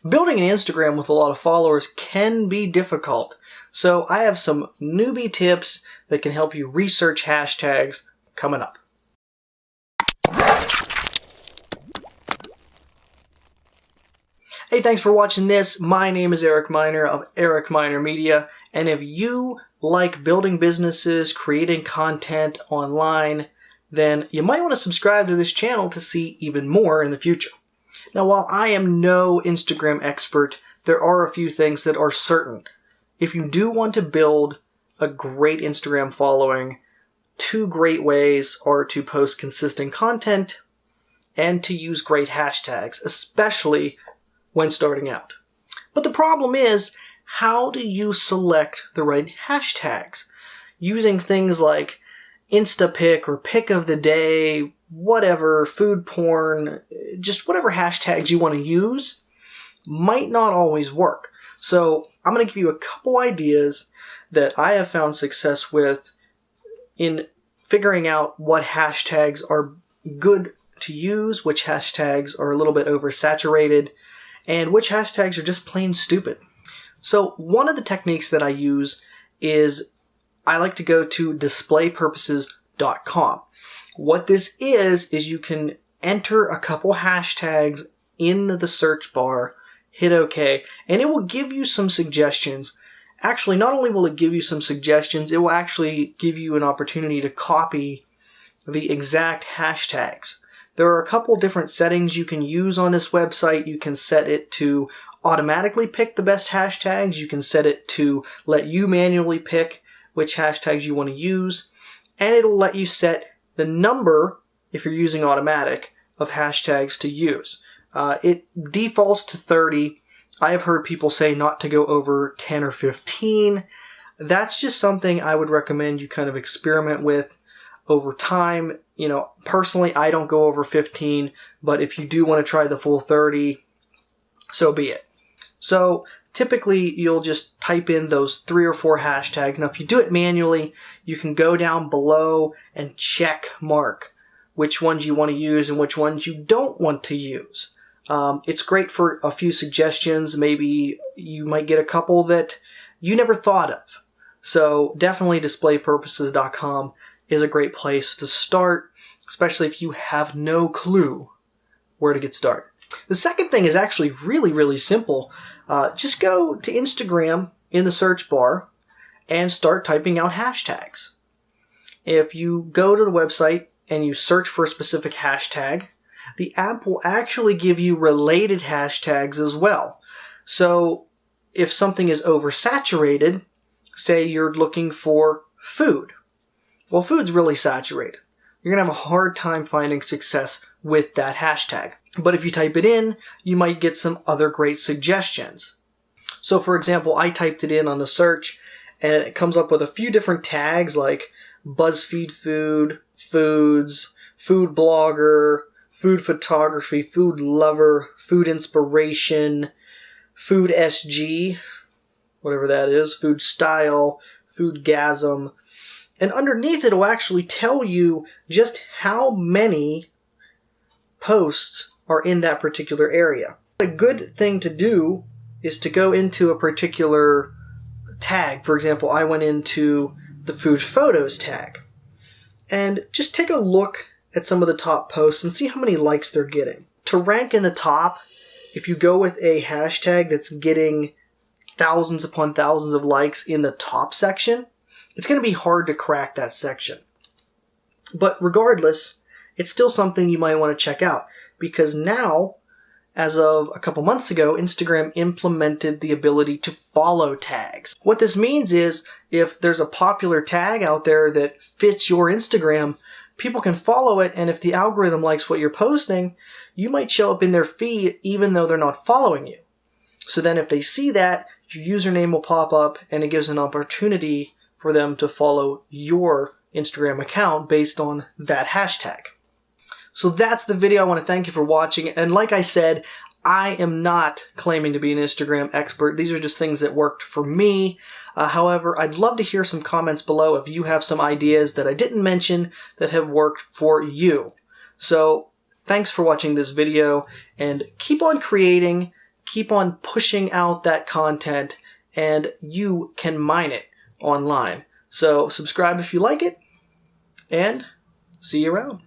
Building an Instagram with a lot of followers can be difficult, so I have some newbie tips that can help you research hashtags coming up. Hey, thanks for watching this. My name is Eric Miner of Eric Miner Media, and if you like building businesses, creating content online, then you might want to subscribe to this channel to see even more in the future. Now, while I am no Instagram expert, there are a few things that are certain. If you do want to build a great Instagram following, two great ways are to post consistent content and to use great hashtags, especially when starting out. But the problem is, how do you select the right hashtags? Using things like Instapic or pick of the day, whatever, food porn, just whatever hashtags you want to use might not always work. So I'm going to give you a couple ideas that I have found success with in figuring out what hashtags are good to use, which hashtags are a little bit oversaturated, and which hashtags are just plain stupid. So one of the techniques that I use is I like to go to displaypurposes.com. What this is you can enter a couple hashtags in the search bar, hit OK, and it will give you some suggestions. Actually, not only will it give you some suggestions, it will actually give you an opportunity to copy the exact hashtags. There are a couple different settings you can use on this website. You can set it to automatically pick the best hashtags. You can set it to let you manually pick which hashtags you want to use. And it'll let you set the number, if you're using automatic, of hashtags to use. It defaults to 30. I have heard people say not to go over 10 or 15. That's just something I would recommend you kind of experiment with over time. You know, personally, I don't go over 15, but if you do want to try the full 30, so be it. So typically, you'll just type in those 3 or 4 hashtags. Now, if you do it manually, you can go down below and check mark which ones you want to use and which ones you don't want to use. It's great for a few suggestions. Maybe you might get a couple that you never thought of. So definitely displaypurposes.com is a great place to start, especially if you have no clue where to get started. The second thing is actually really, really simple. Just go to Instagram in the search bar and start typing out hashtags. If you go to the website and you search for a specific hashtag, the app will actually give you related hashtags as well. So if something is oversaturated, say you're looking for food. Well, food's really saturated. You're going to have a hard time finding success with that hashtag. But if you type it in, you might get some other great suggestions. So for example, I typed it in on the search, and it comes up with a few different tags like BuzzFeed food, foods, food blogger, food photography, food lover, food inspiration, food SG, whatever that is, food style, foodgasm. And underneath it will actually tell you just how many posts are in that particular area. A good thing to do is to go into a particular tag. For example, I went into the food photos tag. And just take a look at some of the top posts and see how many likes they're getting. To rank in the top, if you go with a hashtag that's getting thousands upon thousands of likes in the top section, it's going to be hard to crack that section. But regardless, it's still something you might want to check out, because now, as of a couple months ago, Instagram implemented the ability to follow tags. What this means is if there's a popular tag out there that fits your Instagram, people can follow it, and if the algorithm likes what you're posting, you might show up in their feed even though they're not following you. So then if they see that, your username will pop up, and it gives an opportunity for them to follow your Instagram account based on that hashtag. So that's the video. I want to thank you for watching. And like I said, I am not claiming to be an Instagram expert. These are just things that worked for me. However, I'd love to hear some comments below if you have some ideas that I didn't mention that have worked for you. So thanks for watching this video, and keep on creating, keep on pushing out that content, and you can mine it online. So subscribe if you like it, and see you around.